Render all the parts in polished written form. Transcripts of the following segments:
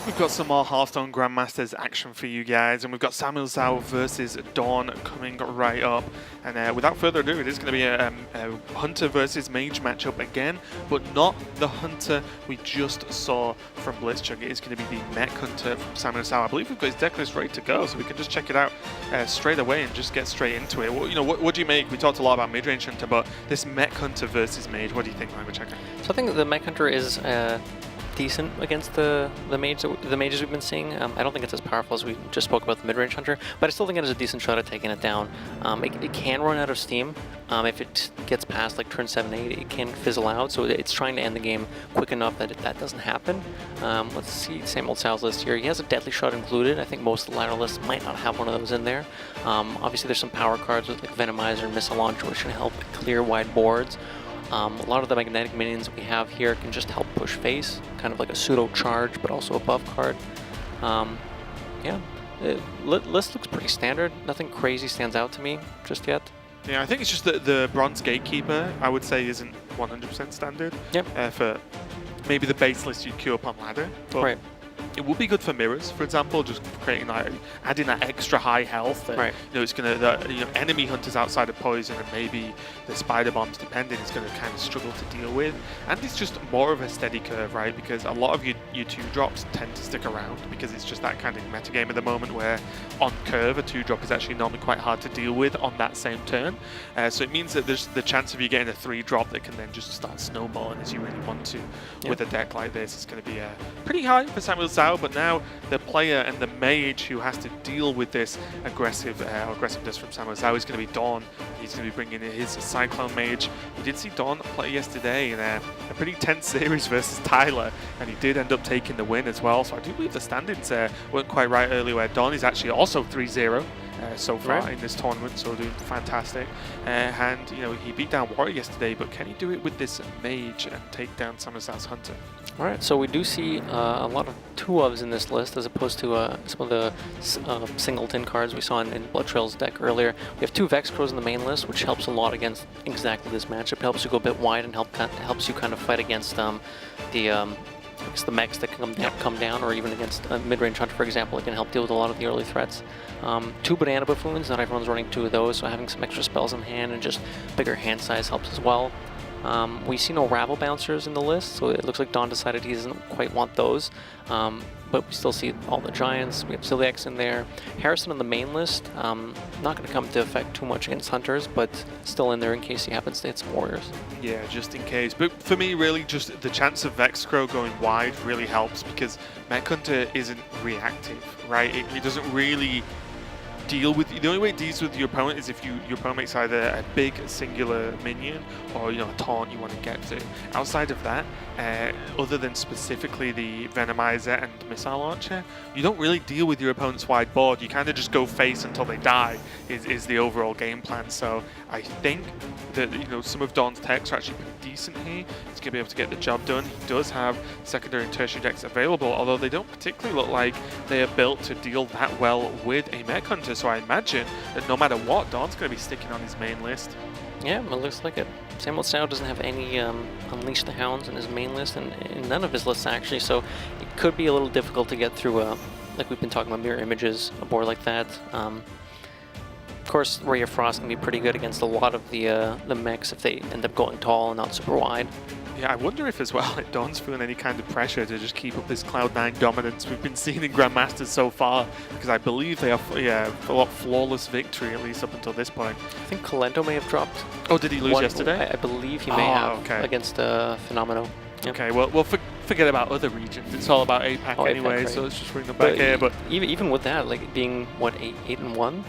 We've got some more Hearthstone Grandmasters action for you guys, and we've got SamuelTsao versus DawN coming right up. And without further ado, it is going to be a Hunter versus Mage matchup again, but not the Hunter we just saw from Blitzchung. It is going to be the Mech Hunter from SamuelTsao. I believe we've got his deck list ready to go, so we can just check it out straight away and just get straight into it. What do you make? We talked a lot about mid-range Hunter, but this Mech Hunter versus Mage, what do you think, Checker? So I think the Mech Hunter is decent against the mages we've been seeing. I don't think it's as powerful as we just spoke about the mid-range Hunter, but I still think it has a decent shot at taking it down. It can run out of steam. If it gets past like turn 7-8, it can fizzle out, so it's trying to end the game quick enough that that doesn't happen. Let's see SamuelTsau's list here. He has a deadly shot included. I think most of the ladder lists might not have one of those in there. Obviously there's some power cards with like Venomizer and Missile Launcher, which can help clear wide boards. A lot of the magnetic minions we have here can just help push face, kind of like a pseudo charge, but also a buff card. Yeah, list looks pretty standard. Nothing crazy stands out to me just yet. Yeah, I think it's just that the Bronze Gatekeeper, I would say, isn't 100% standard. Yep. For maybe the base list you'd queue up on ladder. But right. It would be good for mirrors, for example, just creating like adding that extra high health. And, right. It's gonna enemy hunters outside of poison and maybe the spider bombs, depending, is gonna kind of struggle to deal with. And it's just more of a steady curve, right? Because a lot of your 2-drops tend to stick around because it's just that kind of meta game at the moment where on curve a 2-drop is actually normally quite hard to deal with on that same turn. So it means that there's the chance of you getting a 3-drop that can then just start snowballing as you really want to. Yep. With a deck like this, it's going to be pretty high for SamuelTsao. But now the player and the mage who has to deal with this aggressiveness from SamuelTsao is going to be DawN. He's going to be bringing in his Cyclone Mage. We did see DawN play yesterday in a pretty tense series versus Tyler, and he did end up taking the win as well. So I do believe the standings weren't quite right earlier, where DawN is actually also 3-0. So far in this tournament, so doing fantastic. And he beat down Warrior yesterday, but can he do it with this Mage and take down SamuelTsao's Hunter? All right, so we do see a lot of 2-ofs in this list as opposed to some of the singleton cards we saw in Blood Trail's deck earlier. We have 2 Vex Crows in the main list, which helps a lot against exactly this matchup. It helps you go a bit wide and helps you kind of fight against the mechs that can come down, or even against a mid-range Hunter, for example. It can help deal with a lot of the early threats. 2 Banana Buffoons, not everyone's running 2 of those, so having some extra spells in hand and just bigger hand size helps as well. We see no Rabble Bouncers in the list, so it looks like DawN decided he doesn't quite want those. But we still see all the Giants. We have Silvex in there. Harrison on the main list, not going to come to effect too much against Hunters, but still in there in case he happens to hit some Warriors. Yeah, just in case. But for me, really, just the chance of Vex Crow going wide really helps because Mech Hunter isn't reactive, right? It doesn't really deal with, the only way it deals with your opponent is if your opponent makes either a big singular minion or a taunt you want to get to. Outside of that, other than specifically the Venomizer and Missile Launcher, you don't really deal with your opponent's wide board. You kind of just go face until they die is the overall game plan. So I think that some of DawN's techs are actually pretty decent here. He's going to be able to get the job done. He does have secondary and tertiary decks available, although they don't particularly look like they are built to deal that well with a Mech Hunter. So I imagine that no matter what, DawN's going to be sticking on his main list. Yeah, it looks like it. SamuelTsao doesn't have any Unleash the Hounds in his main list, and in none of his lists actually, so it could be a little difficult to get through, like we've been talking about, mirror images, a board like that. Of course, Ray of Frost can be pretty good against a lot of the mechs if they end up going tall and not super wide. Yeah, I wonder if as well DawN's feeling any kind of pressure to just keep up this Cloud9 dominance we've been seeing in Grandmasters so far, because I believe they are a lot flawless victory, at least up until this point. I think Kalento may have dropped. Oh, did he lose yesterday? I believe he may have against Phenomeno. Yep. Okay, well, we'll forget about other regions. It's all about APAC anyway, APAC, right. So let's just bring them back here. But even with that, like being, what, 8-1?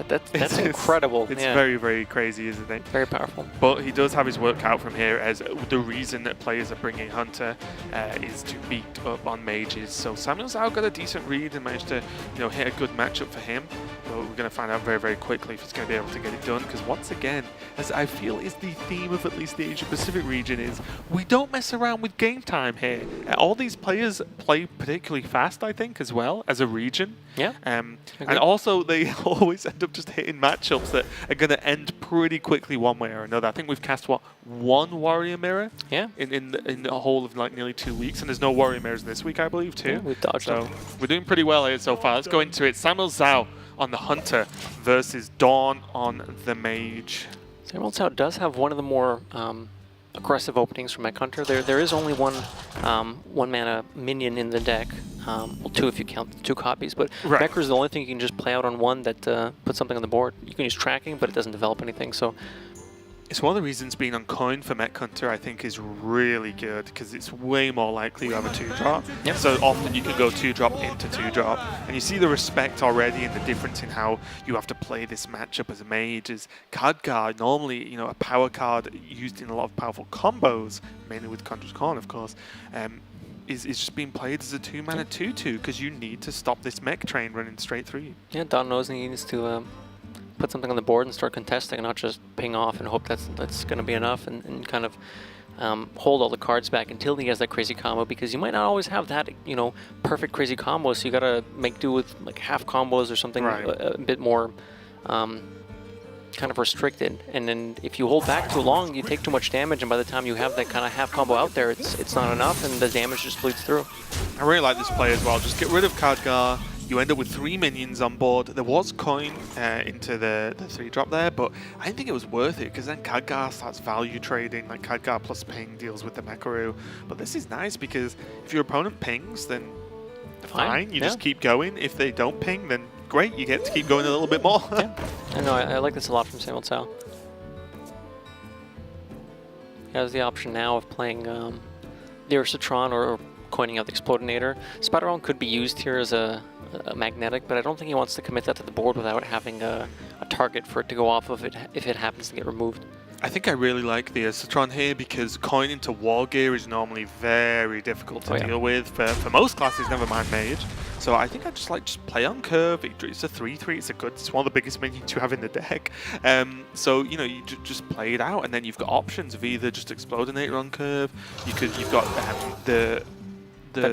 That's incredible. It's very, very crazy, isn't it? Very powerful. But he does have his work out from here, as the reason that players are bringing Hunter is to beat up on mages. So SamuelTsao got a decent read and managed to hit a good matchup for him. So we're going to find out very, very quickly if he's going to be able to get it done. Because once again, as I feel is the theme of at least the Asia-Pacific region, is we don't mess around with game time here. All these players play particularly fast, I think, as well, as a region. Yeah. And also, they always end up just hitting matchups that are going to end pretty quickly one way or another. I think we've cast, what, one Warrior Mirror? Yeah. In the whole of like nearly 2 weeks. And there's no Warrior Mirrors this week, I believe, too. Yeah, we've dodged them. We're doing pretty well here so far. Let's go into it. SamuelTsao on the Hunter versus DawN on the Mage. SamuelTsao does have one of the more aggressive openings for Mech Hunter. There is only one mana minion in the deck. Well, two if you count 2 copies, but Right. Mecher is the only thing you can just play out on one that puts something on the board. You can use tracking, but it doesn't develop anything. So It's one of the reasons being on coin for Mech Hunter, I think, is really good, because it's way more likely you have a 2-drop. Yep. So often you can go 2-drop into 2-drop, and you see the respect already and the difference in how you have to play this matchup as a mage. Is Khadgar normally, you know, a power card used in a lot of powerful combos, mainly with Conjurer's Corn, of course, is just being played as a 2-mana 2/2, because you need to stop this mech train running straight through you. yeah, DawN knows he needs to put something on the board and start contesting, not just ping off and hope that's going to be enough, and kind of hold all the cards back until he has that crazy combo, because you might not always have that, you know, perfect crazy combo, so you got to make do with like half combos or something. Right. a bit more kind of restricted, and then if you hold back too long, you take too much damage, and by the time you have that kind of half combo out there, it's not enough, and the damage just bleeds through. I really like this play as well. Just get rid of Khadgar. You end up with 3 minions on board. There was coin into the 3-drop there, but I didn't think it was worth it, because then Khadgar starts value trading. Like Khadgar plus ping deals with the Mekaru. But this is nice, because if your opponent pings, then fine. You just keep going. If they don't ping, then great. You get to keep going a little bit more. Yeah. I know. I like this a lot from SamuelTsao. He has the option now of playing the Citron or coining out the Explodinator. Spider-Realm could be used here as a magnetic, but I don't think he wants to commit that to the board without having a target for it to go off of it if it happens to get removed. I think I really like the Citron here, because coin into War Gear is normally very difficult to deal with for most classes, never mind Mage. So I think I just play on curve. It's a 3/3. It's one of the biggest minions you have in the deck. So you know, you just play it out, and then you've got options of either just Explodinator on curve. You've got the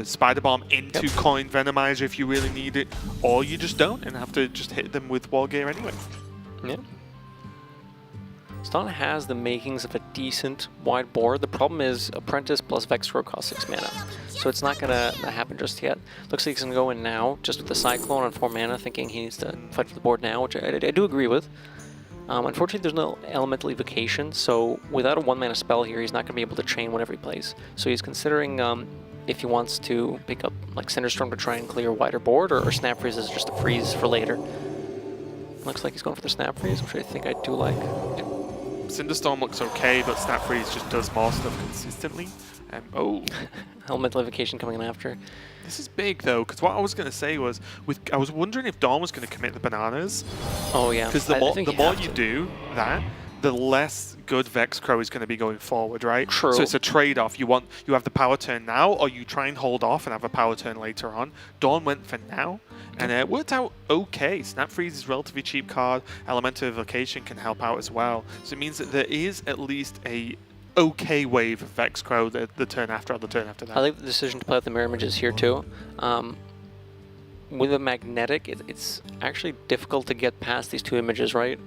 Spider Bomb into Coin Venomizer if you really need it, or you just don't and have to just hit them with War Gear anyway. Yeah. DawN has the makings of a decent wide board. The problem is Apprentice plus Vexcro costs 6 mana, so it's not going to happen just yet. Looks like he's going to go in now, just with the Cyclone on 4 mana, thinking he needs to fight for the board now, which I do agree with. Unfortunately, there's no Elemental Evocation, so without a 1-mana spell here, he's not going to be able to chain whenever he plays. So he's considering if he wants to pick up like Cinderstorm to try and clear a wider board, or Snap Freeze is just a freeze for later. Looks like he's going for the Snap Freeze, which I think I do like. Yeah. Cinderstorm looks okay, but Snap Freeze just does more stuff consistently. Oh. Elemental Evocation coming in after. This is big though, because what I was going to say was, I was wondering if DawN was going to commit the bananas. Oh yeah. Because the more you do that, the less good Vexcro is going to be going forward, right? True. So it's a trade-off. You have the power turn now, or you try and hold off and have a power turn later on. DawN went for now, and it worked out okay. Snap Freeze is a relatively cheap card. Elemental Evocation can help out as well. So it means that there is at least a okay wave of Vexcro the turn after or the turn after that. I like the decision to play out the Mirror Images here too. With a Magnetic, it's actually difficult to get past these 2 images, right?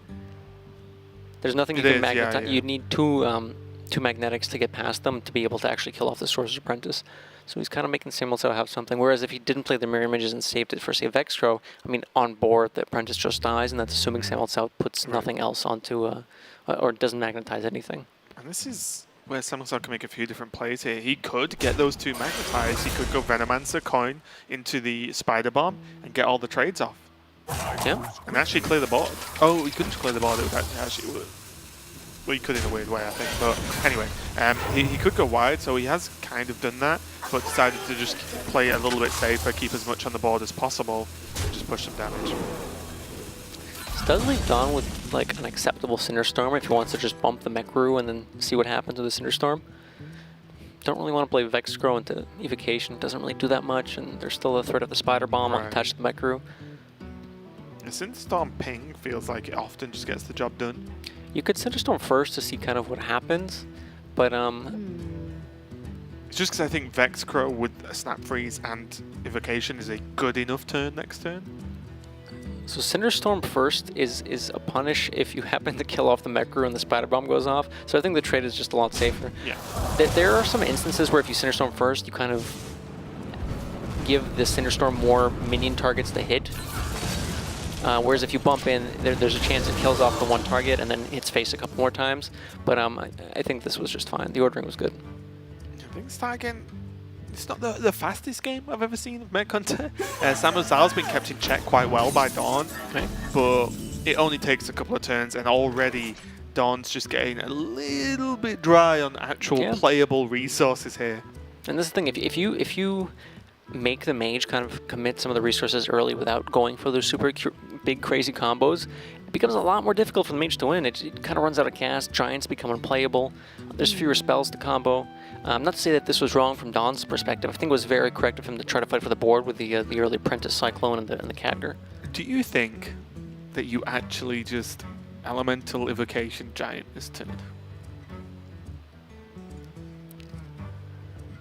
There's nothing you can magnetize. You need two Magnetics to get past them to be able to actually kill off the Sorcerer's Apprentice. So he's kind of making SamuelTsao have something. Whereas if he didn't play the Mirror Images and saved it for, say, Vexcro, I mean, on board, the Apprentice just dies, and that's assuming SamuelTsao puts nothing else onto, or doesn't magnetize anything. And this is where SamuelTsao can make a few different plays here. He could get those 2 magnetized. He could go Venomancer coin into the Spider Bomb and get all the trades off. Yeah. And actually clear the board. Oh, he couldn't clear the board. It would actually work. Well, he could in a weird way, I think. But anyway, he could go wide, so he has kind of done that, but decided to just play it a little bit safer, keep as much on the board as possible, just push some damage. This does leave DawN with like an acceptable Cinderstorm if he wants to just bump the Mechru and then see what happens with the Cinderstorm. Don't really want to play Vexcro into Evocation. Doesn't really do that much, and there's still the threat of the Spider Bomb attached to the Mechru. A Cinderstorm ping feels like it often just gets the job done. You could Cinderstorm first to see kind of what happens, but It's just because I think Vexcrow with a Snap Freeze and Evocation is a good enough turn next turn. so Cinderstorm first is a punish if you happen to kill off the Mech Crew and the Spider Bomb goes off. So I think the trade is just a lot safer. Yeah. There are some instances where if you Cinderstorm first, you kind of give the Cinderstorm more minion targets to hit. Whereas if you bump in, there's a chance it kills off the one target and then hits face a couple more times. But I think this was just fine. The ordering was good. I think Stargate, it's not the fastest game I've ever seen of Mech Hunter. SamuelTsao has been kept in check quite well by DawN, Okay. but it only takes a couple of turns and already DawN's just getting a little bit dry on actual playable resources here. And this is the thing, if you make the Mage kind of commit some of the resources early without going for those super big crazy combos, it becomes a lot more difficult for the Mage to win. It kind of runs out of cast, Giants become unplayable, there's fewer spells to combo. Not to say that this was wrong from DawN's perspective. I think it was very correct of him to try to fight for the board with the early Apprentice Cyclone and the Khadgar. Do you think that you actually just Elemental Evocation Giant this turn?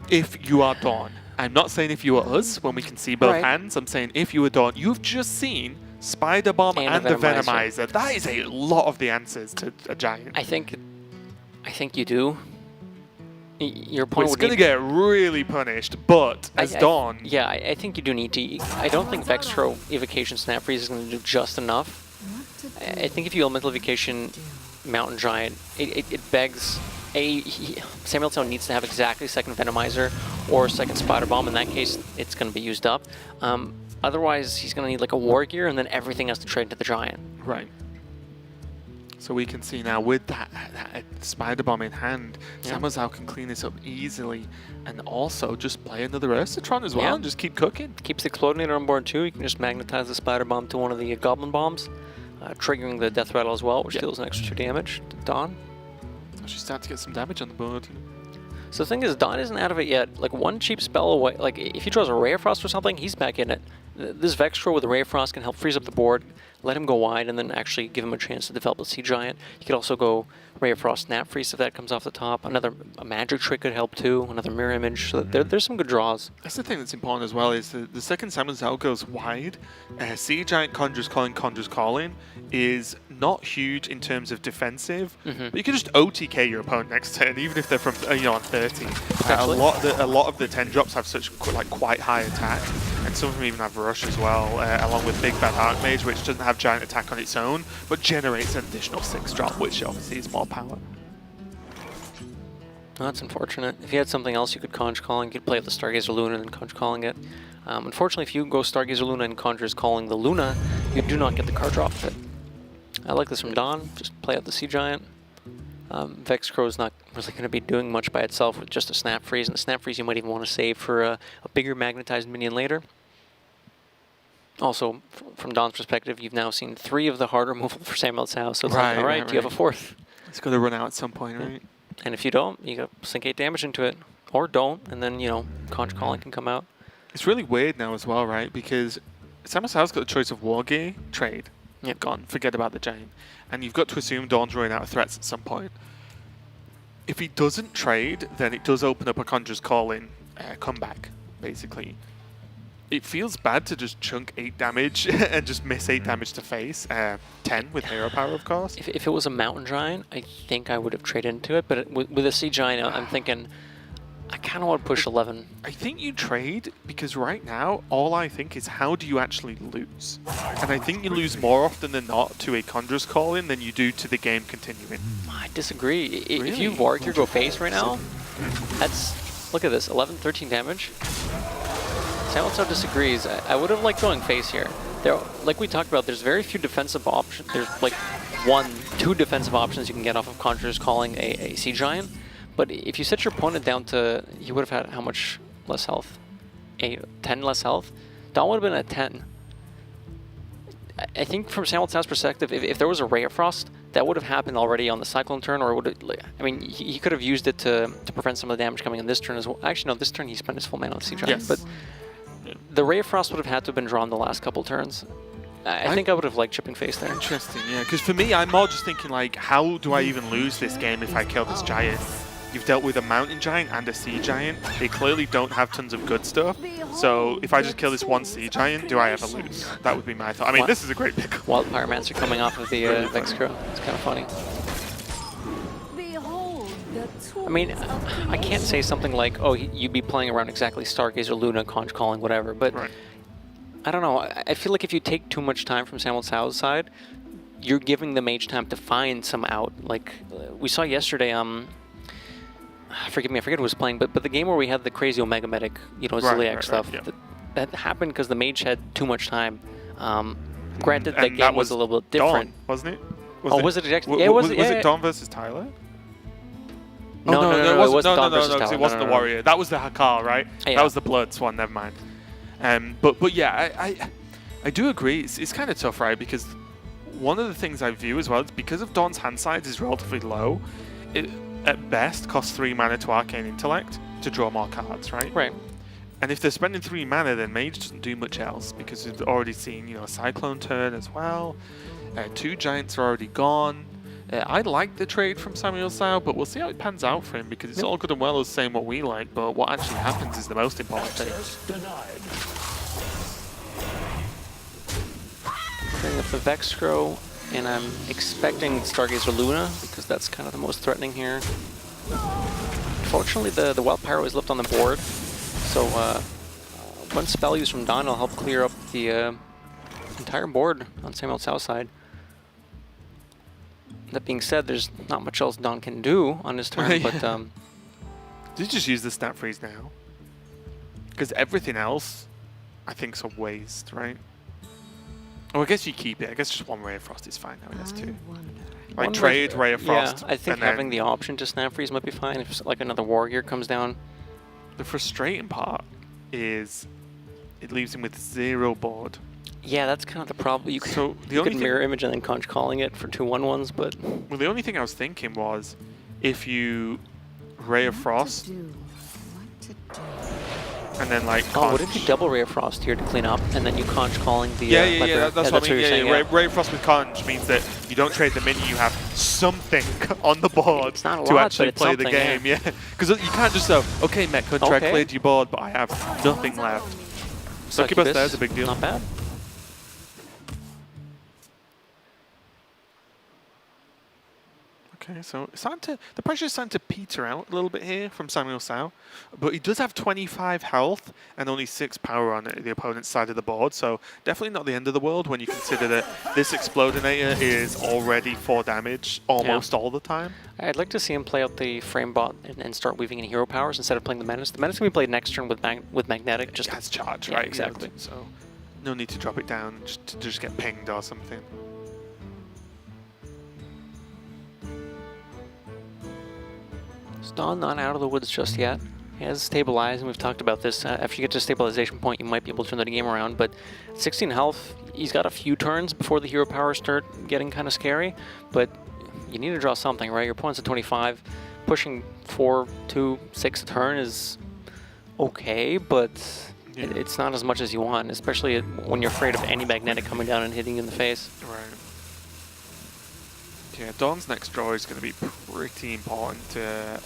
If you are DawN. I'm not saying if you are us, when we can see both hands. I'm saying if you are DawN, you've just seen Spider Bomb and the Venomizer. That is a lot of the answers to a Giant. I think you do. Your point it's going to get really punished, but as DawN... Yeah, I think you do need to. I don't think Vexcrow Evocation Snap Freeze is going to do just enough. I think if you Elemental Evocation Mountain Giant, it begs... SamuelTsao needs to have exactly second Venomizer or second Spider Bomb. In that case, it's going to be used up. Otherwise, he's going to need like a War Gear, and then everything has to trade to the Giant. Right. So we can see now with that Spider Bomb in hand, SamuelTsao can clean this up easily and also just play another Ursatron as well and just keep cooking. Keeps the Explodinator on board too. You can just magnetize the Spider Bomb to one of the Goblin Bombs, triggering the Death Rattle as well, which deals an extra 2 damage to DawN. So she's starting to get some damage on the board. So the thing is, DawN isn't out of it yet. Like one cheap spell away, like if he draws a Ray of Frost or something, he's back in it. This Vexcrow with a Ray of Frost can help freeze up the board, let him go wide, and then actually give him a chance to develop a Sea Giant. You could also go Ray of Frost, Snap Freeze if that comes off the top. A Magic Trick could help too, another Mirror Image. So there's some good draws. That's the thing that's important as well, is the second SamuelTsao goes wide, Sea Giant Conjures Calling is not huge in terms of defensive, but you can just OTK your opponent next turn, even if they're from on 30. A lot of the 10 drops have such quite high attack, and some of them even have rush as well, along with Big Bad Archmage, which doesn't have giant attack on its own, but generates an additional 6 drop, which obviously is more power. Oh, that's unfortunate. If you had something else you could Conjure Calling, you could play with the Stargazer Luna and Conjure Calling it. Unfortunately, if you go Stargazer Luna and Conjures Calling the Luna, you do not get the card draw of it. I like this from DawN, just play out the Sea Giant. Vexcrow is not really going to be doing much by itself with just a Snap Freeze, and the Snap Freeze you might even want to save for a bigger magnetized minion later. Also, from DawN's perspective, you've now seen 3 of the hard removal for SamuelTsao, so it's like, all right, you have a 4th. It's going to run out at some point, right? And if you don't, you got sink 8 damage into it, or don't, and then, Conjure Calling can come out. It's really weird now as well, right? Because SamuelTsao's got the choice of War Gear, trade. Yep. Gone. Forget about the Giant. And you've got to assume DawN's running out of threats at some point. If he doesn't trade, then it does open up a Conjurer's Calling comeback, basically. It feels bad to just chunk 8 damage and just miss 8 damage to face. 10 with hero power, of course. If it was a Mountain Giant, I think I would have traded into it. But with a Sea Giant, I'm thinking, I kind of want to push 11. I think you trade because right now, all I think is how do you actually lose? And I think you lose more often than not to a Conjurer's Calling than you do to the game continuing. I disagree. Really? If you Warg your go face right now, that's, look at this, 11, 13 damage. SamuelTsao disagrees. I would have liked going face here. Like we talked about, there's very few defensive options. There's like 1, 2 defensive options you can get off of Conjurer's Calling a Sea Giant. But if you set your opponent down to, he would have had how much less health? 10 less health? DawN would have been at 10. I think from SamuelTsao's perspective, if there was a Ray of Frost, that would have happened already on the Cyclone turn, or would it, I mean, he could have used it to prevent some of the damage coming in this turn as well. Actually, no, this turn he spent his full mana on Sea Giant. Yes. But the Ray of Frost would have had to have been drawn the last couple turns. I think I would have liked chipping face there. Interesting, yeah. Because for me, I'm more just thinking like, how do I even lose this game if I kill this giant? You've dealt with a mountain giant and a sea giant. They clearly don't have tons of good stuff. So if I just kill this one sea giant, do I ever lose? That would be my thought. I mean, this is a great pick. Wild Pyromancer coming off of the Vexcro. It's kind of funny. I mean, I can't say something like, oh, you'd be playing around exactly Stargazer, Luna, Conch Calling, whatever, but I don't know. I feel like if you take too much time from SamuelTsAo's side, you're giving the Mage time to find some out. Like, we saw yesterday, forgive me, I forget who was playing, but the game where we had the crazy Omega Medic, you know, Ziliac stuff, that happened because the Mage had too much time. Granted, that game was a little bit different. DawN, wasn't it? Was it exactly? Yeah, was it DawN versus Tyler? No, it wasn't DawN versus Tyler. It wasn't the Warrior. That was the Hakar, right? Yeah. That was the Bloods one, never mind. But yeah, I do agree. It's kind of tough, right? Because one of the things I view as well is because of DawN's hand size is relatively low, it at best costs 3 mana to Arcane Intellect to draw more cards, right? Right. And if they're spending 3 mana, then Mage doesn't do much else because we've already seen, you know, a Cyclone turn as well. 2 giants are already gone. I like the trade from SamuelTsAo, but we'll see how it pans out for him because it's all good and well as saying what we like, but what actually happens is the most important thing. Bring up the Vexcro, and I'm expecting Stargazer Luna because that's kind of the most threatening here. Unfortunately, the Wild Pyro is left on the board, so one spell use from DawN will help clear up the entire board on SamuelTsAo's side. That being said, there's not much else DawN can do on his turn, but... Did you just use the Snap Freeze now? Because everything else, I think, is a waste, right? Oh, I guess you keep it. I guess just one Ray of Frost is fine now. He has 2. Like, trade Ray of Frost. Yeah, I think having the option to Snap Freeze might be fine if, like, another Warrior comes down. The frustrating part is it leaves him with 0 board. Yeah, that's kind of the problem. You could, so the you only could mirror image and then Conch Calling it for 2 1/1s, but... Well, the only thing I was thinking was if you Ray of Frost and then like Conch... Oh, what if you double Ray of Frost here to clean up and then you Conch Calling the... that's what I mean. Yeah. Ray of Frost with Conch means that you don't trade the minion, you have something on the board to actually play the game. Yeah, because you can't just go, okay, Mech Hunter, I cleared your board, but I have nothing left. Succubus there's a big deal. Not bad. Okay, so the pressure is starting to peter out a little bit here from SamuelTsAo, but he does have 25 health and only 6 power on the opponent's side of the board, so definitely not the end of the world when you consider that this Explodinator is already 4 damage almost all the time. I'd like to see him play out the Frame Bot and start weaving in hero powers instead of playing the Menace. The Menace can be played next turn with Magnetic. Just has charge, right? Exactly. So no need to drop it down to just get pinged or something. DawN not out of the woods just yet. He has stabilized, and we've talked about this. After you get to stabilization point, you might be able to turn the game around, but 16 health, he's got a few turns before the hero powers start getting kind of scary, but you need to draw something, right? Your opponent's at 25. Pushing 4, 2, 6 a turn is okay, but it's not as much as you want, especially when you're afraid of any Magnetic coming down and hitting you in the face. Right. Yeah, DawN's next draw is going to be pretty important to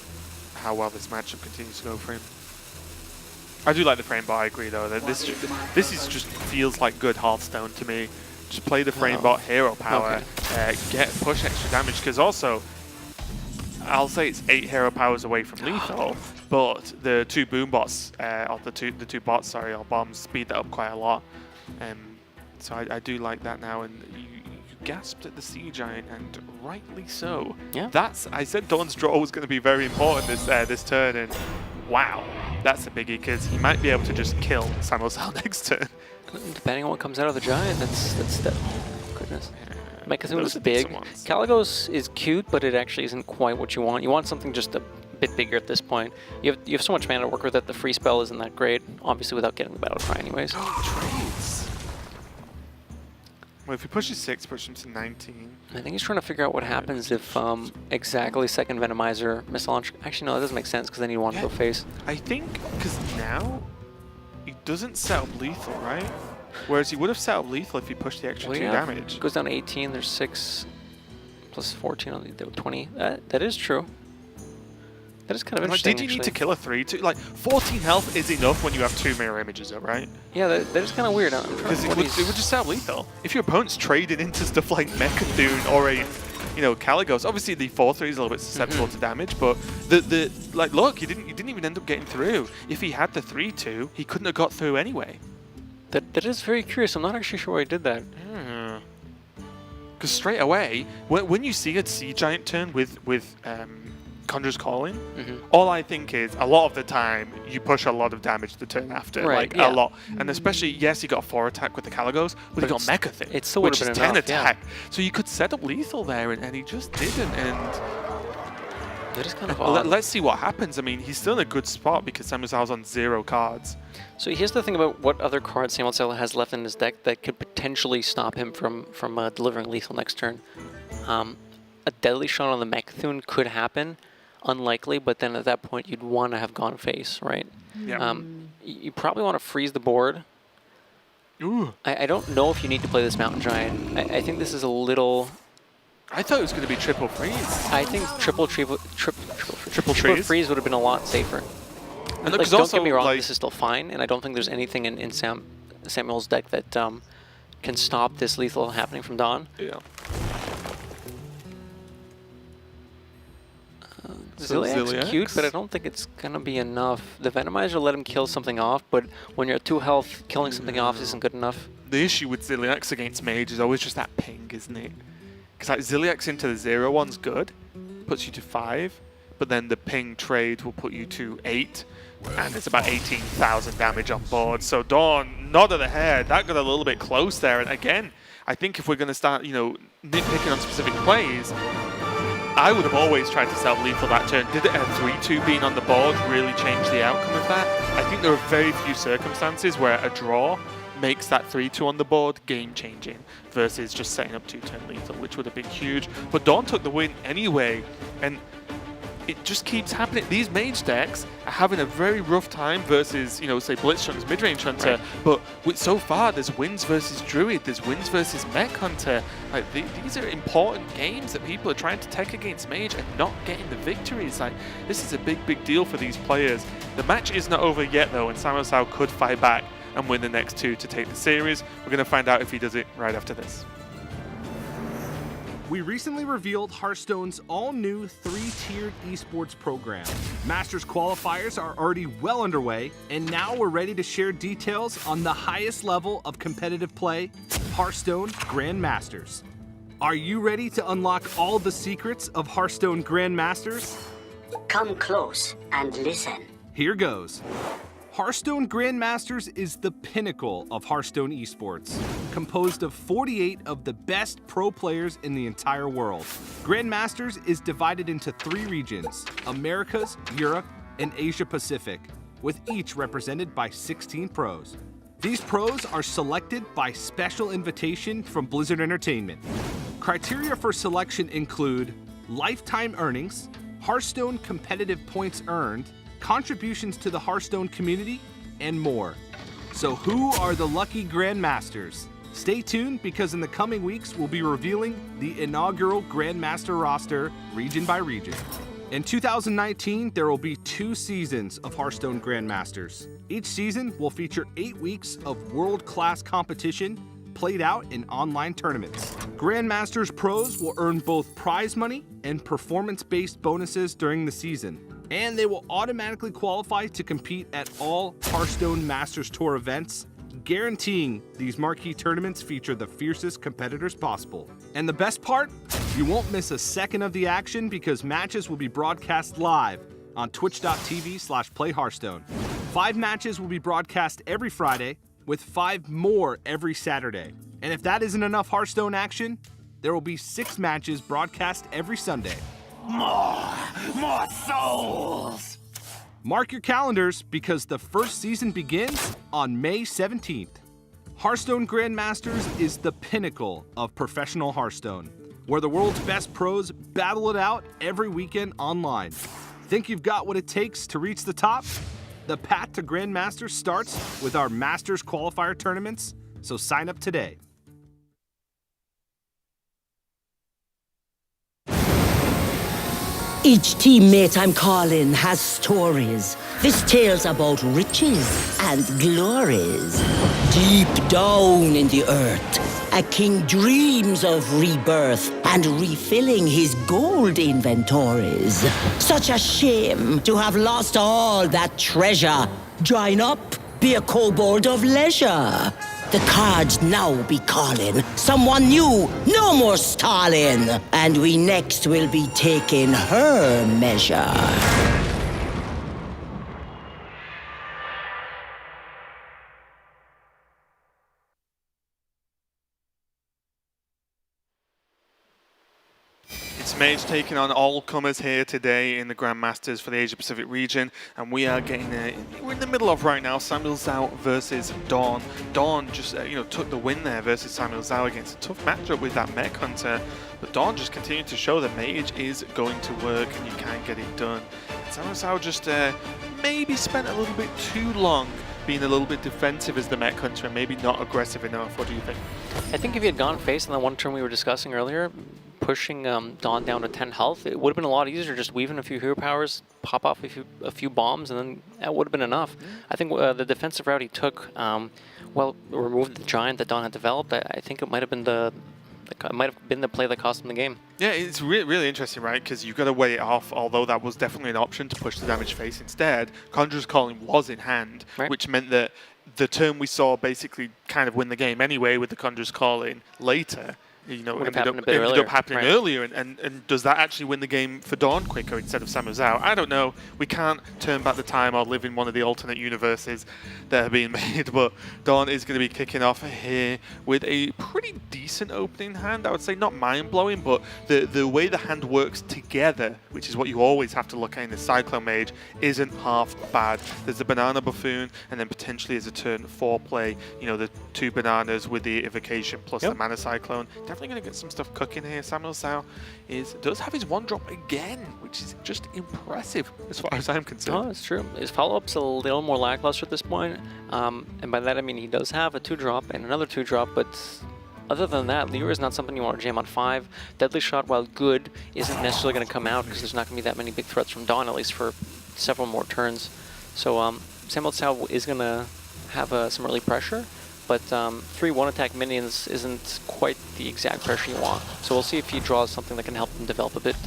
how well this matchup continues to go for him. I do like the frame bot, I agree though. That this is just feels like good Hearthstone to me. Just play the frame bot, hero power, push extra damage, because also, I'll say it's 8 hero powers away from lethal, but the 2 boom bots, or the two bots, sorry, or bombs speed that up quite a lot. So I do like that now, and you gasped at the Sea Giant, and rightly so. Yeah. I said DawN's draw was going to be very important this turn, and wow, that's a biggie, because he might be able to just kill SamuelTsAo next turn. Depending on what comes out of the Giant, that's goodness. Mechazune is big. Ones. Kalecgos is cute, but it actually isn't quite what you want. You want something just a bit bigger at this point. You have so much mana to work with that the free spell isn't that great, obviously without getting the battle cry anyways. Trades. Well, if he pushes 6, push him to 19. I think he's trying to figure out what happens if exactly second Venomizer missile launch. Actually, no, that doesn't make sense because then you want to go face. I think because now he doesn't set up lethal, right? Whereas he would have set up lethal if he pushed the extra 2 damage. Goes down to 18. There's 6 plus 14 on the 20. That is true. That is kind of interesting. Did you need to kill a 3-2? Like, 14 health is enough when you have 2 mirror images up, right? Yeah, that is kind of weird. Because it would just set up lethal. If your opponent's traded into stuff like Mechathune or a, Caligos, obviously the 4-3 is a little bit susceptible to damage, but look, you didn't even end up getting through. If he had the 3-2, he couldn't have got through anyway. That is very curious. I'm not actually sure why he did that. Because straight away, when you see a Sea Giant turn with Conjurer's Calling, all I think is a lot of the time you push a lot of damage the turn after, a lot. And especially, yes, he got 4 attack with the Caligos, but he got Mechathune, it's still which is 10 enough, attack. So you could set up lethal there, and he just didn't. And that is kind of odd. Let's see what happens. I mean, he's still in a good spot because SamuelTsao on 0 cards. So here's the thing about what other cards SamuelTsao has left in his deck that could potentially stop him from delivering lethal next turn. A Deadly Shot on the Mechathune could happen. Unlikely, but then at that point you'd want to have gone face, right? Yeah. You probably want to freeze the board. Ooh. I don't know if you need to play this Mountain Giant. I think this is a little... I thought it was going to be triple freeze. I think triple freeze would have been a lot safer. And like, don't get me wrong, this is still fine, and I don't think there's anything in Samuel's deck that can stop this lethal happening from DawN. Yeah. Ziliak's cute, but I don't think it's going to be enough. The Venomizer let him kill something off, but when you're at 2 health, killing something off isn't good enough. The issue with Ziliak's against Mage is always just that ping, isn't it? Because like Ziliak's into the 0-1's good, puts you to 5, but then the ping trade will put you to 8, and it's about 18,000 damage on board. So DawN, nod of the head, that got a little bit close there. And again, I think if we're going to start, nitpicking on specific plays, I would have always tried to self-lethal that turn. Did a 3-2 being on the board really change the outcome of that? I think there are very few circumstances where a draw makes that 3-2 on the board game-changing versus just setting up 2-turn lethal, which would have been huge. But DawN took the win anyway, and it just keeps happening. These Mage decks are having a very rough time versus, say, Blitzchunk's mid-range Hunter, right. But so far, there's wins versus Druid, there's wins versus Mech Hunter. Like, these are important games that people are trying to take against Mage and not getting the victories. Like, this is a big, big deal for these players. The match is not over yet, though, and SamuelTsao could fight back and win the next 2 to take the series. We're going to find out if he does it right after this. We recently revealed Hearthstone's all-new 3-tiered esports program. Masters qualifiers are already well underway, and now we're ready to share details on the highest level of competitive play, Hearthstone Grandmasters. Are you ready to unlock all the secrets of Hearthstone Grandmasters? Come close and listen. Here goes. Hearthstone Grandmasters is the pinnacle of Hearthstone esports, composed of 48 of the best pro players in the entire world. Grandmasters is divided into 3 regions: Americas, Europe, and Asia Pacific, with each represented by 16 pros. These pros are selected by special invitation from Blizzard Entertainment. Criteria for selection include lifetime earnings, Hearthstone competitive points earned, contributions to the Hearthstone community, and more. So who are the lucky Grandmasters? Stay tuned, because in the coming weeks we'll be revealing the inaugural Grandmaster roster region by region. In 2019, there will be 2 seasons of Hearthstone Grandmasters. Each season will feature 8 weeks of world-class competition played out in online tournaments. Grandmasters pros will earn both prize money and performance-based bonuses during the season, and they will automatically qualify to compete at all Hearthstone Masters Tour events, guaranteeing these marquee tournaments feature the fiercest competitors possible. And the best part? You won't miss a second of the action, because matches will be broadcast live on twitch.tv/playhearthstone. 5 matches will be broadcast every Friday, with 5 more every Saturday. And if that isn't enough Hearthstone action, there will be 6 matches broadcast every Sunday. More souls! Mark your calendars, because the first season begins on May 17th. Hearthstone Grandmasters is the pinnacle of professional Hearthstone, where the world's best pros battle it out every weekend online. Think you've got what it takes to reach the top? The path to Grandmasters starts with our Masters qualifier tournaments, So sign up today. Each teammate I'm calling has stories. This tale's about riches and glories. Deep down in the earth, a king dreams of rebirth and refilling his gold inventories. Such a shame to have lost all that treasure. Join up, be a kobold of leisure. The cards now be calling. Someone new, no more stalling. And we next will be taking her measure. It's Mage taking on all comers here today in the Grandmasters for the Asia Pacific region, and we are getting we're in the middle of right now SamuelTsao versus DawN. DawN just took the win there versus SamuelTsao against a tough matchup with that Mech Hunter, but DawN just continued to show that Mage is going to work and you can get it done. SamuelTsao just maybe spent a little bit too long being a little bit defensive as the Mech Hunter and maybe not aggressive enough. What do you think? I think if he had gone face in the one turn we were discussing earlier, pushing DawN down to 10 health, it would have been a lot easier just weaving a few hero powers, pop off a few bombs, and then that would have been enough. I think the defensive route he took, removed the giant that DawN had developed. I think it might have been the play that cost him the game. Yeah, it's really interesting, right? Because you've got to weigh it off, although that was definitely an option to push the damage face instead. Conjurer's Calling was in hand, right, which meant that the turn we saw basically kind of win the game anyway with the Conjurer's Calling later. Ended up happening earlier, and does that actually win the game for DawN quicker instead of SamuelTsao? I don't know. We can't turn back the time or live in one of the alternate universes that are being made, but DawN is going to be kicking off here with a pretty decent opening hand. I would say not mind-blowing, but the way the hand works together, which is what you always have to look at in the Cyclone Mage, isn't half bad. There's the Banana Buffoon, and then potentially as a turn 4 play, the 2 bananas with the Evocation plus the Mana Cyclone. Definitely going to get some stuff cooking here. SamuelTsao does have his 1-drop again, which is just impressive as far as I'm concerned. Oh, that's true. His follow-up's a little more lackluster at this point, and by that I mean he does have a 2-drop and another 2-drop, but other than that, Lure is not something you want to jam on 5. Deadly Shot, while good, isn't necessarily going to come out because there's not going to be that many big threats from DawN, at least for several more turns. So SamuelTsao is going to have some early pressure, but 3 one-attack minions isn't quite the exact pressure you want. So we'll see if he draws something that can help him develop a bit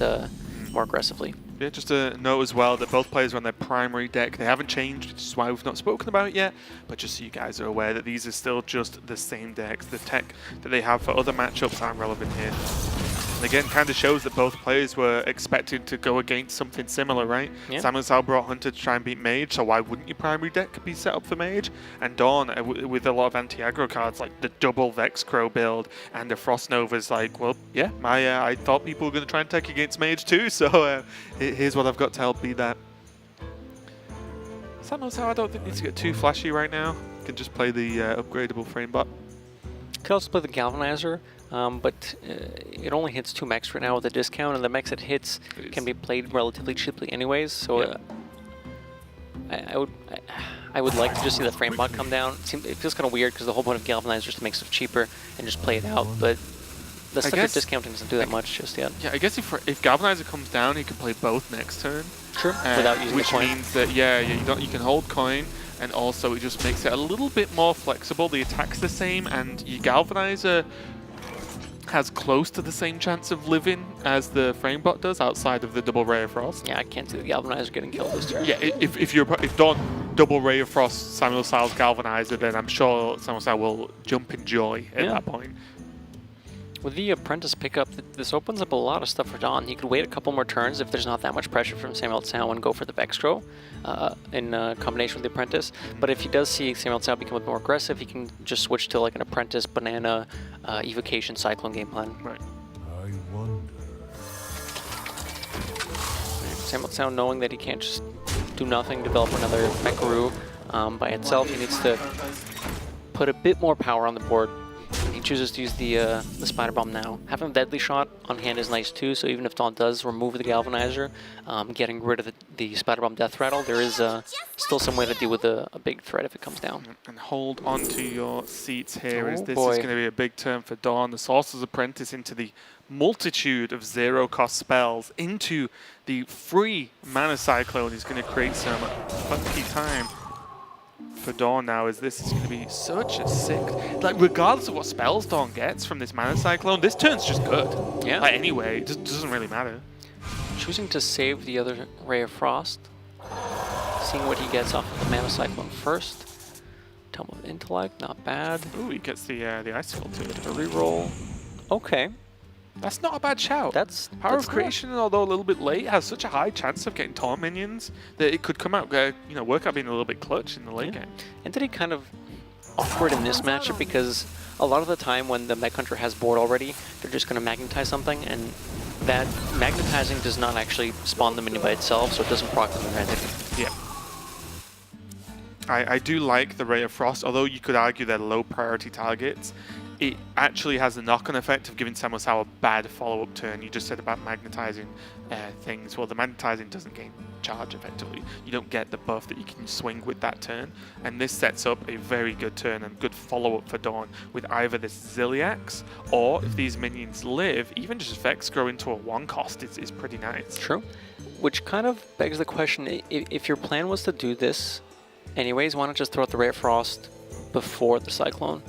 more aggressively. Yeah, just to note as well that both players are on their primary deck. They haven't changed, which is why we've not spoken about it yet, but just so you guys are aware that these are still just the same decks. The tech that they have for other matchups aren't relevant here. And again, kind of shows that both players were expected to go against something similar, right? Yeah. SamuelTsao brought Hunter to try and beat Mage, so why wouldn't your primary deck be set up for Mage? And DawN, with a lot of anti-aggro cards like the double Vexcrow build and the Frost Nova's like, well, yeah, I thought people were going to try and tech against Mage too, so here's what I've got to help beat that. SamuelTsao, I don't think needs to get too flashy right now. You can just play the upgradable Framebot. Could also play the Galvanizer, but it only hits 2 mechs right now with a discount, and the mechs it hits can be played relatively cheaply anyways, so I would like to just see the Framebot come down. It feels kind of weird because the whole point of Galvanizer is to make stuff cheaper and just play it out, but the stuff you're discounting doesn't do that much just yet. Yeah, I guess if Galvanizer comes down, he can play both next turn. True. Without using the coin. Which means that, you can hold coin, and also it just makes it a little bit more flexible. The attack's the same, and your Galvanizer has close to the same chance of living as the Framebot does outside of the double Ray of Frost. Yeah, I can't see the Galvanizer getting killed this turn. Yeah, if DawN double Ray of Frost SamuelTsao's Galvanizer, then I'm sure SamuelTsao will jump in joy at that point. With the Apprentice pickup, this opens up a lot of stuff for DawN. He could wait a couple more turns if there's not that much pressure from SamuelTsao and go for the Vexcrow in combination with the Apprentice. But if he does see SamuelTsao become a bit more aggressive, he can just switch to like an Apprentice, Banana, Evocation, Cyclone game plan. Right. I wonder. SamuelTsao, knowing that he can't just do nothing, develop another Mecharoo by itself, he needs to put a bit more power on the board. he chooses to use the Spider Bomb now. Having a Deadly Shot on hand is nice too, so even if DawN does remove the Galvanizer, getting rid of the Spider Bomb Death Rattle, there is still some way to deal with a big threat if it comes down. And hold on to your seats here, as this boy. is going to be a big turn for DawN. The Sorcerer's Apprentice into the multitude of zero-cost spells, into the free Mana Cyclone is going to create some funky time for DawN now, as this is going to be such a sick... Like, regardless of what spells DawN gets from this Mana Cyclone, this turn's just good. Yeah. Like, anyway, it just doesn't really matter. Choosing to save the other Ray of Frost. Seeing what he gets off of the Mana Cyclone first. Tome of Intellect, not bad. Ooh, he gets the Icicle too. A reroll. Okay. That's not a bad shout. Power That's of Creation, although a little bit late, has such a high chance of getting Taunt minions that it could come out, work out being a little bit clutch in the late game. Entity kind of awkward in this matchup because a lot of the time when the Mech Hunter has board already, they're just going to magnetize something, and that magnetizing does not actually spawn the minion by itself, so it doesn't proc them in their entity. Yeah. I do like the Ray of Frost, although you could argue they're low priority targets. It actually has the knock-on effect of giving SamuelTsao a bad follow-up turn. You just said about magnetizing things. Well, the magnetizing doesn't gain charge effectively. You don't get the buff that you can swing with that turn. And this sets up a very good turn and good follow-up for DawN with either this Ziliax, or if these minions live, even just Vex grow into a 1-cost is pretty nice. True. Which kind of begs the question, if your plan was to do this anyways, why not just throw out the Ray of Frost before the Cyclone?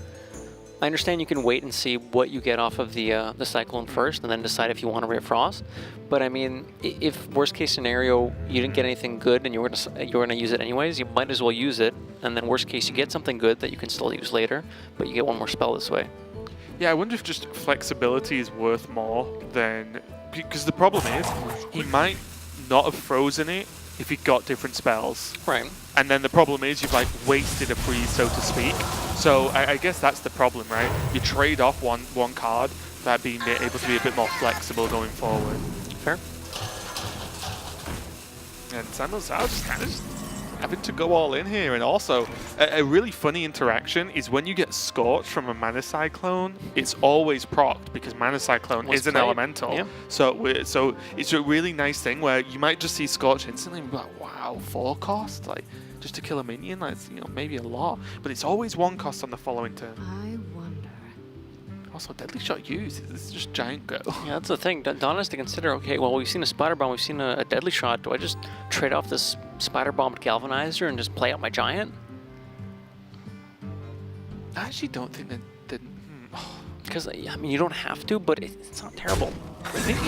I understand you can wait and see what you get off of the Cyclone first, and then decide if you want a Ray of Frost. But I mean, if worst case scenario you didn't get anything good and you were gonna use it anyways, you might as well use it. And then worst case you get something good that you can still use later, but you get one more spell this way. Yeah, I wonder if just flexibility is worth more than, because the problem is he might not have frozen it if he got different spells. Right. And then the problem is you've like wasted a freeze, so to speak. So I guess that's the problem, right? You trade off one card by being able to be a bit more flexible going forward. Fair. And SamuelTsao just kind of having to go all in here. And also, a really funny interaction is when you get Scorched from a Mana Cyclone, it's always procced because Mana Cyclone is an elemental. Yeah. So it's a really nice thing where you might just see Scorch instantly and be like, wow, 4 cost? Like, just to kill a minion? That's, maybe a lot. But it's always 1 cost on the following turn. I wonder. Also, Deadly Shot used. It's just giant go. Yeah, that's the thing. DawN has to consider, okay, well, we've seen a Spider Bomb, we've seen a Deadly Shot. Do I just trade off this Spider Bomb Galvanizer and just play out my Giant? I actually don't think that... Because, I mean, you don't have to, but it's not terrible. I think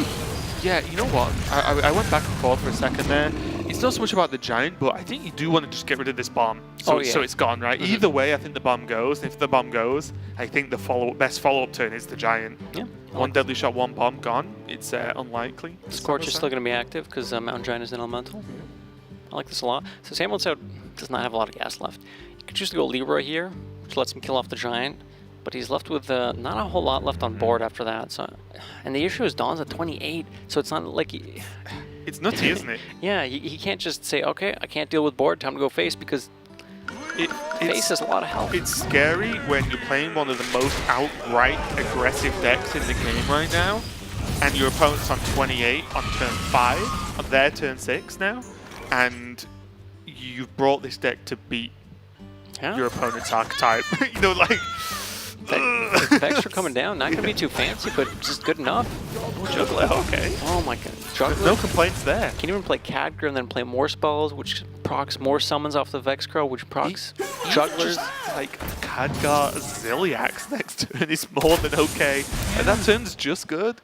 yeah, you know what? I went back and forth for a second there. It's not so much about the Giant, but I think you do want to just get rid of this bomb. So, so it's gone, right? Either way, I think the bomb goes. And if the bomb goes, I think the best follow-up turn is the Giant. Yeah. 1 Deadly Shot, 1 bomb, gone. It's unlikely. Scorch is still going to be active because Mountain Giant is an elemental. I like this a lot. So SamuelTsao does not have a lot of gas left. You could choose to go Leroy here, which lets him kill off the Giant. But he's left with not a whole lot left on board after that. So, and the issue is DawN's at 28, so it's not like it's nutty, isn't it? Yeah, he can't just say, okay, I can't deal with board, time to go face, because face has a lot of health. It's scary when you're playing one of the most outright aggressive decks in the game right now, and your opponent's on 28 on turn 5, on their turn 6 now, and you've brought this deck to beat your opponent's archetype. Vex are coming down, not going to be too fancy, but just good enough. Juggler, okay. Oh my god. Juggler. No complaints there. Can even play Khadgar and then play more spells, which procs more summons off the Vex Crow, which procs Jugglers. Like Khadgar Ziliax next turn is more than okay. And that turn's just good.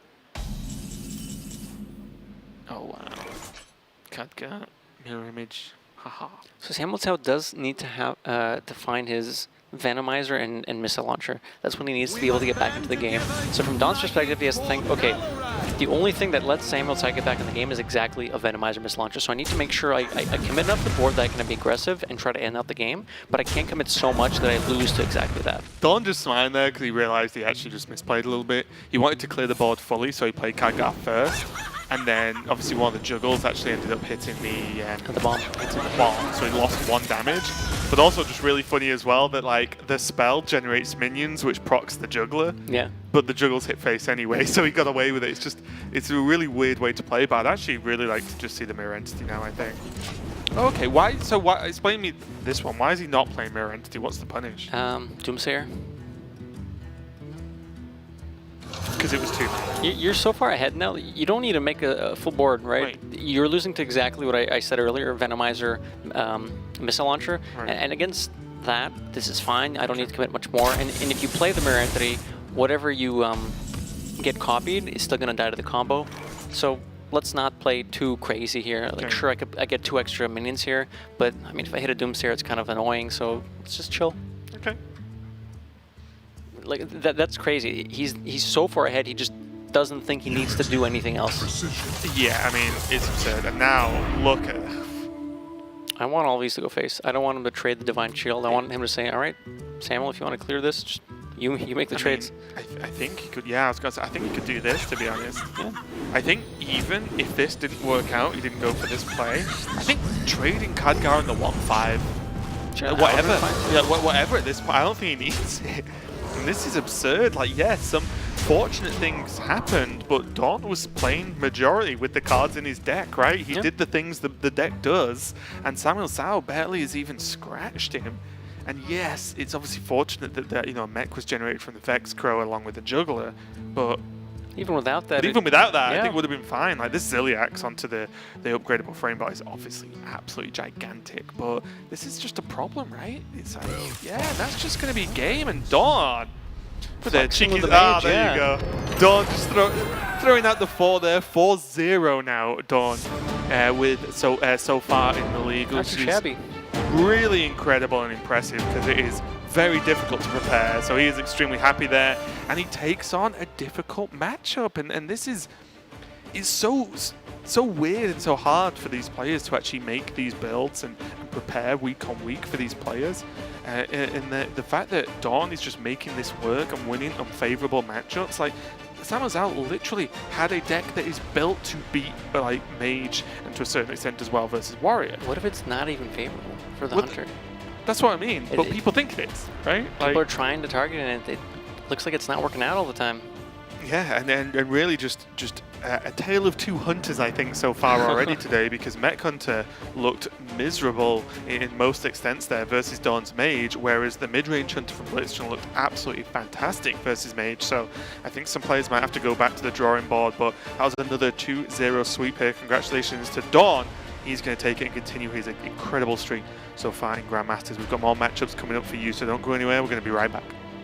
Oh wow. Khadgar, mirror image. Haha. So SamuelTsao does need to have to find his Venomizer and Missile Launcher. That's when he needs to be able to get back into the game. So from DawN's perspective, he has to think, okay, the only thing that lets SamuelTsao get back in the game is exactly a Venomizer Missile Launcher. So I need to make sure I commit enough to the board that I can be aggressive and try to end out the game, but I can't commit so much that I lose to exactly that. DawN just smiled there because he realized he actually just misplayed a little bit. He wanted to clear the board fully, so he played Khadgar first. And then obviously one of the juggles actually ended up hitting the bomb. Hitting the bomb, so he lost 1 damage. But also just really funny as well that like the spell generates minions which procs the juggler. Yeah. But the juggles hit face anyway, so he got away with it. It's a really weird way to play, but I'd actually really like to just see the Mirror Entity now, I think. Okay, why? Explain me this one. Why is he not playing Mirror Entity? What's the punish? Doomsayer. Because it was too many. You're so far ahead now. You don't need to make a full board, right? You're losing to exactly what I said earlier, Venomizer, Missile Launcher. Right. And against that, this is fine. I don't need to commit much more. And if you play the Mirror Entity, whatever you get copied is still going to die to the combo. So let's not play too crazy here. Like, sure, I get 2 extra minions here, but I mean, if I hit a Doomsayer, it's kind of annoying. So let's just chill. Okay. Like that's crazy. He's so far ahead. He just doesn't think he needs to do anything else. Yeah, I mean it's absurd. And now look at. I want all these to go face. I don't want him to trade the Divine Shield. I want him to say, "All right, Samuel, if you want to clear this, just you make the trades." I think he could. Yeah, I was gonna say. I think he could do this. To be honest. Yeah. I think even if this didn't work out, he didn't go for this play. I think trading Khadgar in the 1/5. Sure, Whatever. Yeah, whatever at this point. I don't think he needs it. And this is absurd. Like, yes, some fortunate things happened, but DawN was playing majority with the cards in his deck, right? He did the things the deck does, and SamuelTsao barely has even scratched him. And yes, it's obviously fortunate that you know, a mech was generated from the Vex Crow along with the Juggler, but even without that, I think it would have been fine. Like, this Ziliax onto the upgradable frame bar is obviously absolutely gigantic, but this is just a problem, right? It's like, yeah, that's just going to be game, and DawN for the cheeky. Mage, there you go. DawN just throwing out the 4 there, 4-0 now. DawN with so far in the league, not too shabby. Really incredible and impressive because it is very difficult to prepare, so he is extremely happy there, and he takes on a difficult matchup, and this is so weird and so hard for these players to actually make these builds and prepare week on week for these players, and the fact that DawN is just making this work and winning unfavorable matchups. Like, SamuelTsao literally had a deck that is built to beat like Mage and to a certain extent as well versus Warrior. What if it's not even favorable for the Hunter? That's what I mean, but people think it is, right? People are trying to target it, and it looks like it's not working out all the time. Yeah, and really just a tale of 2 hunters, I think, so far already today, because Mech Hunter looked miserable in most extents there versus DawN's Mage, whereas the mid-range hunter from Blitzchung looked absolutely fantastic versus Mage. So I think some players might have to go back to the drawing board, but that was another 2-0 sweep here. Congratulations to DawN. He's going to take it and continue his incredible streak so far in Grandmasters. We've got more matchups coming up for you, so don't go anywhere. We're going to be right back.